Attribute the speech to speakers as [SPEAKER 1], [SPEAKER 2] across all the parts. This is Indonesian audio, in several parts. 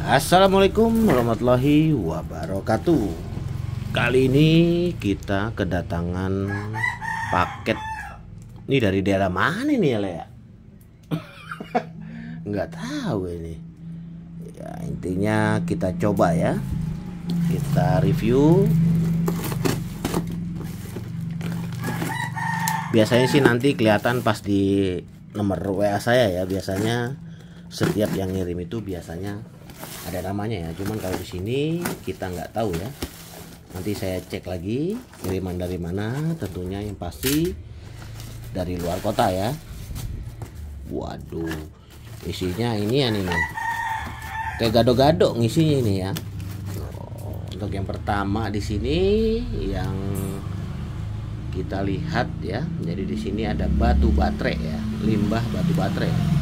[SPEAKER 1] Assalamualaikum warahmatullahi wabarakatuh. Kali ini kita kedatangan paket. Ini dari daerah mana nih ya, Lea? Nggak tahu ini. Ya, intinya kita coba ya. Kita review. Biasanya sih nanti kelihatan pas di nomor WA saya ya. Biasanya setiap yang ngirim itu biasanya ada namanya ya, cuman kalau di sini kita nggak tahu ya. Nanti saya cek lagi kiriman dari mana, tentunya yang pasti dari luar kota ya. Waduh, isinya ini ya nih, kayak gado-gado ngisinya ini ya. Untuk yang pertama di sini yang kita lihat ya, jadi di sini ada batu baterai ya, limbah batu baterai.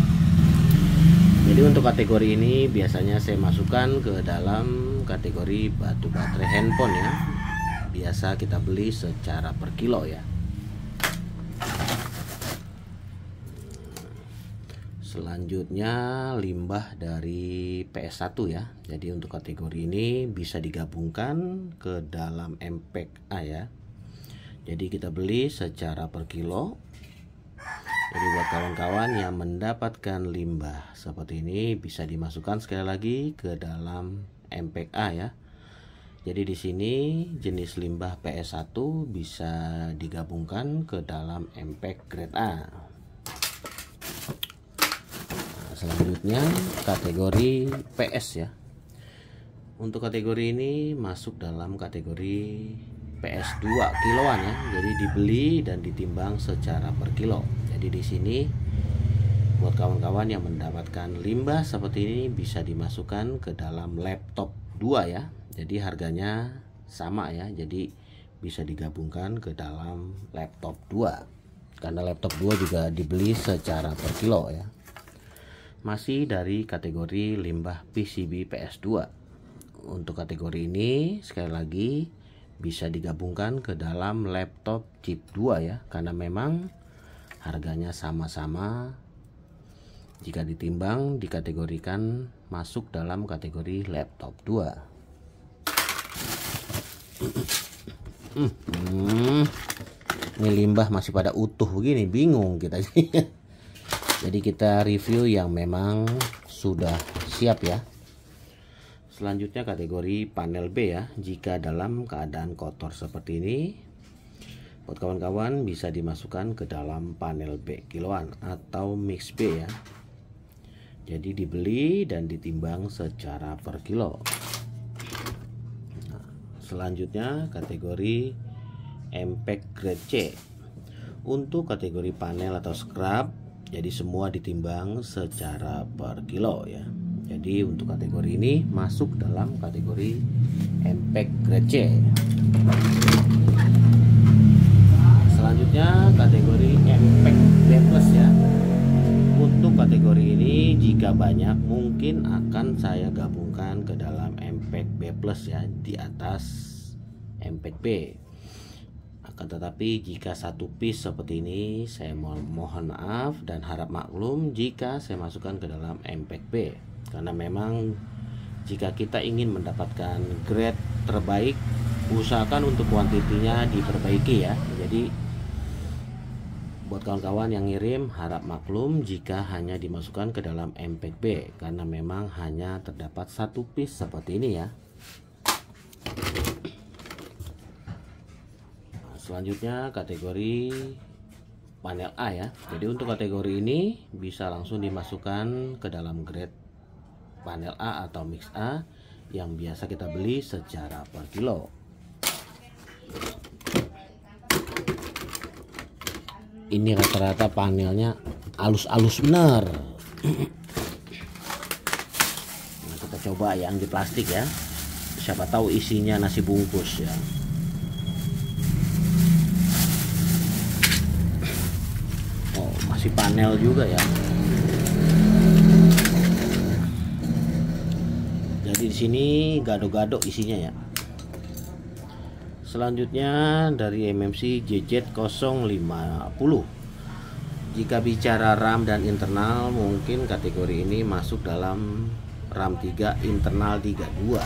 [SPEAKER 1] Jadi untuk kategori ini biasanya saya masukkan ke dalam kategori batu baterai handphone ya. Biasa kita beli secara per kilo ya. Selanjutnya limbah dari PS1 ya. Jadi untuk kategori ini bisa digabungkan ke dalam MPEG-A ya. Jadi kita beli secara per kilo. Jadi buat kawan-kawan yang mendapatkan limbah seperti ini bisa dimasukkan sekali lagi ke dalam MPEG-A ya. Jadi di sini jenis limbah PS1 bisa digabungkan ke dalam MPEG grade A. Nah, selanjutnya kategori PS ya. Untuk kategori ini masuk dalam kategori PS2 kiloan ya. Jadi dibeli dan ditimbang secara per kilo. Jadi di sini buat kawan-kawan yang mendapatkan limbah seperti ini bisa dimasukkan ke dalam laptop 2 ya. Jadi harganya sama ya. Jadi bisa digabungkan ke dalam laptop 2. Karena laptop 2 juga dibeli secara per kilo ya. Masih dari kategori limbah PCB PS2. Untuk kategori ini sekali lagi bisa digabungkan ke dalam laptop chip 2 ya. Karena memang harganya sama-sama, jika ditimbang dikategorikan masuk dalam kategori laptop 2. Ini limbah masih pada utuh begini, bingung kita. Jadi kita review yang memang sudah siap ya. Selanjutnya kategori panel B ya. Jika dalam keadaan kotor seperti ini, buat kawan-kawan bisa dimasukkan ke dalam panel B kiloan atau mix B ya. Jadi dibeli dan ditimbang secara per kilo. Nah, selanjutnya kategori MPEG grade C. Untuk kategori panel atau scrap, jadi semua ditimbang secara per kilo ya. Jadi untuk kategori ini masuk dalam kategori MPEG grade C. Selanjutnya kategori MPEG B+ ya. Untuk kategori ini jika banyak mungkin akan saya gabungkan ke dalam MPEG B+ ya, di atas MPEG B. Akan tetapi jika satu piece seperti ini saya mohon maaf dan harap maklum jika saya masukkan ke dalam MPEG B. Karena memang jika kita ingin mendapatkan grade terbaik, usahakan untuk kuantitinya diperbaiki ya. Jadi buat kawan-kawan yang ngirim harap maklum jika hanya dimasukkan ke dalam MPEG B, karena memang hanya terdapat satu piece seperti ini ya. Nah, selanjutnya kategori panel A ya. Jadi untuk kategori ini bisa langsung dimasukkan ke dalam grade panel A atau mix A yang biasa kita beli secara per kilo. Ini rata-rata panelnya halus-halus bener. Nah, kita coba yang di plastik ya. Siapa tahu isinya nasi bungkus ya. Oh, masih panel juga ya. Jadi di sini gado-gado isinya ya. Selanjutnya dari MMC JZ050. Jika bicara RAM dan internal, mungkin kategori ini masuk dalam RAM 3 internal 32.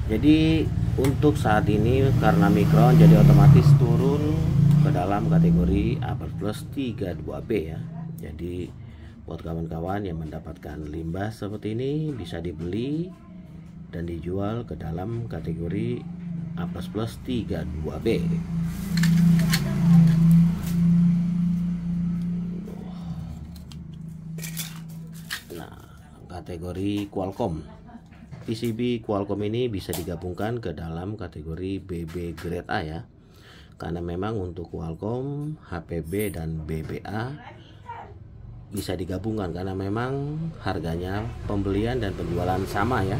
[SPEAKER 1] Jadi untuk saat ini karena mikron jadi otomatis turun ke dalam kategori A++ 32B ya. Jadi buat kawan-kawan yang mendapatkan limbah seperti ini bisa dibeli dan dijual ke dalam kategori A++ 32B. Nah, kategori Qualcomm. PCB Qualcomm ini bisa digabungkan ke dalam kategori BB grade A ya. Karena memang untuk Qualcomm, HPB dan BBA bisa digabungkan karena memang harganya pembelian dan penjualan sama ya.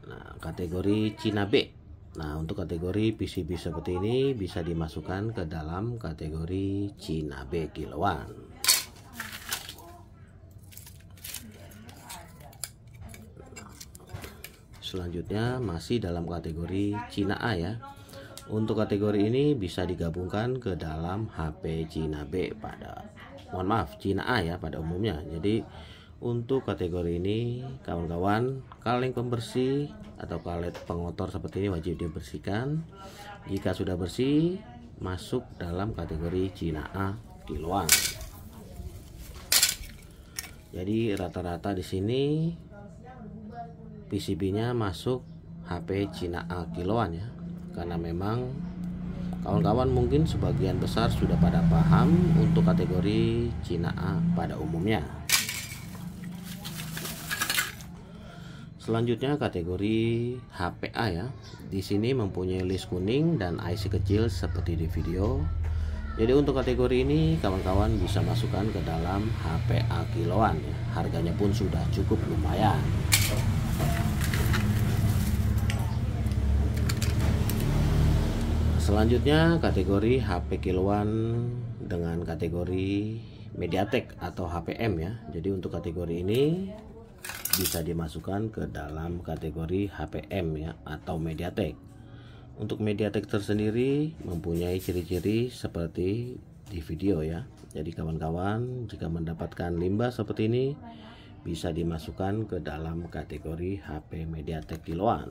[SPEAKER 1] Nah, kategori Cina B. Nah, untuk kategori PCB seperti ini bisa dimasukkan ke dalam kategori Cina B kiloan. Selanjutnya masih dalam kategori Cina A ya. Untuk kategori ini bisa digabungkan ke dalam HP Cina B Cina A ya pada umumnya. Jadi untuk kategori ini kawan-kawan, kaleng pembersih atau kalet pengotor seperti ini wajib dibersihkan. Jika sudah bersih, masuk dalam kategori Cina A kiloan. Jadi rata-rata di sini PCB-nya masuk HP Cina A kiloan ya. Karena memang kawan-kawan mungkin sebagian besar sudah pada paham untuk kategori Cina A pada umumnya. Selanjutnya kategori HPA ya. Di sini mempunyai list kuning dan IC kecil seperti di video. Jadi untuk kategori ini kawan-kawan bisa masukkan ke dalam HPA kiloan ya. Harganya pun sudah cukup lumayan. Selanjutnya kategori HP kiloan dengan kategori MediaTek atau HPM ya. Jadi untuk kategori ini bisa dimasukkan ke dalam kategori HPM ya atau MediaTek. Untuk MediaTek tersendiri mempunyai ciri-ciri seperti di video ya. Jadi kawan-kawan jika mendapatkan limbah seperti ini bisa dimasukkan ke dalam kategori HP MediaTek kiloan.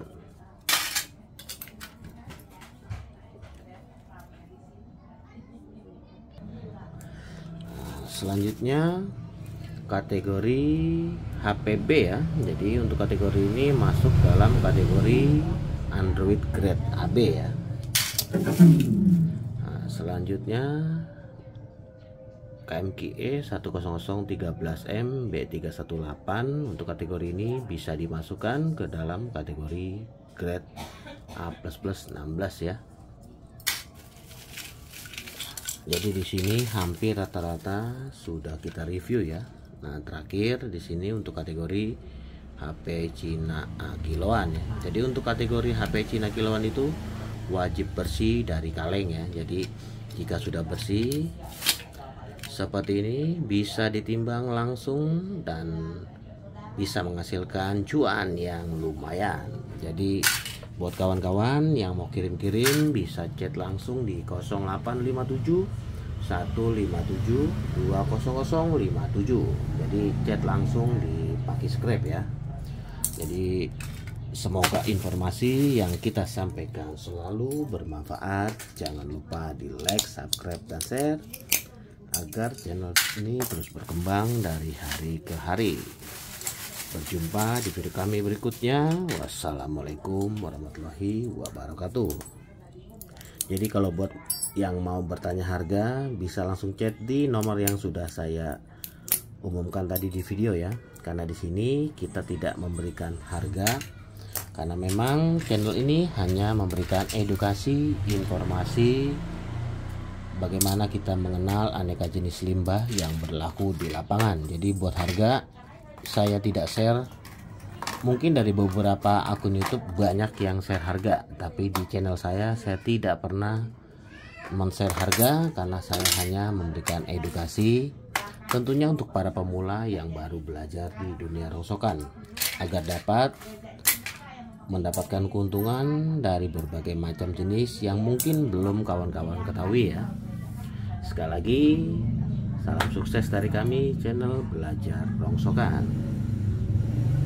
[SPEAKER 1] Selanjutnya kategori HPB ya. Jadi untuk kategori ini masuk dalam kategori Android grade AB ya. Nah, selanjutnya KMQE 10013M B318 untuk kategori ini bisa dimasukkan ke dalam kategori grade A++ 16 ya. Jadi di sini hampir rata-rata sudah kita review ya. Nah, terakhir di sini untuk kategori HP Cina A kiloan ya. Jadi untuk kategori HP Cina kiloan itu wajib bersih dari kaleng ya. Jadi jika sudah bersih seperti ini bisa ditimbang langsung dan bisa menghasilkan cuan yang lumayan. Jadi buat kawan-kawan yang mau kirim-kirim bisa chat langsung di 0857 157 20057. Jadi chat langsung di Pakiscrap ya. Jadi semoga informasi yang kita sampaikan selalu bermanfaat. Jangan lupa di like, subscribe, dan share agar channel ini terus berkembang dari hari ke hari. Berjumpa di video kami berikutnya. Wassalamualaikum warahmatullahi wabarakatuh. Jadi kalau buat yang mau bertanya harga bisa langsung chat di nomor yang sudah saya umumkan tadi di video ya. Karena di sini kita tidak memberikan harga karena memang channel ini hanya memberikan edukasi, informasi bagaimana kita mengenal aneka jenis limbah yang berlaku di lapangan. Jadi buat harga saya tidak share. Mungkin dari beberapa akun YouTube banyak yang share harga, tapi di channel saya tidak pernah men-share harga karena saya hanya memberikan edukasi, tentunya untuk para pemula yang baru belajar di dunia rongsokan agar dapat mendapatkan keuntungan dari berbagai macam jenis yang mungkin belum kawan-kawan ketahui ya. Sekali lagi Salam sukses dari kami, channel Belajar Rongsokan.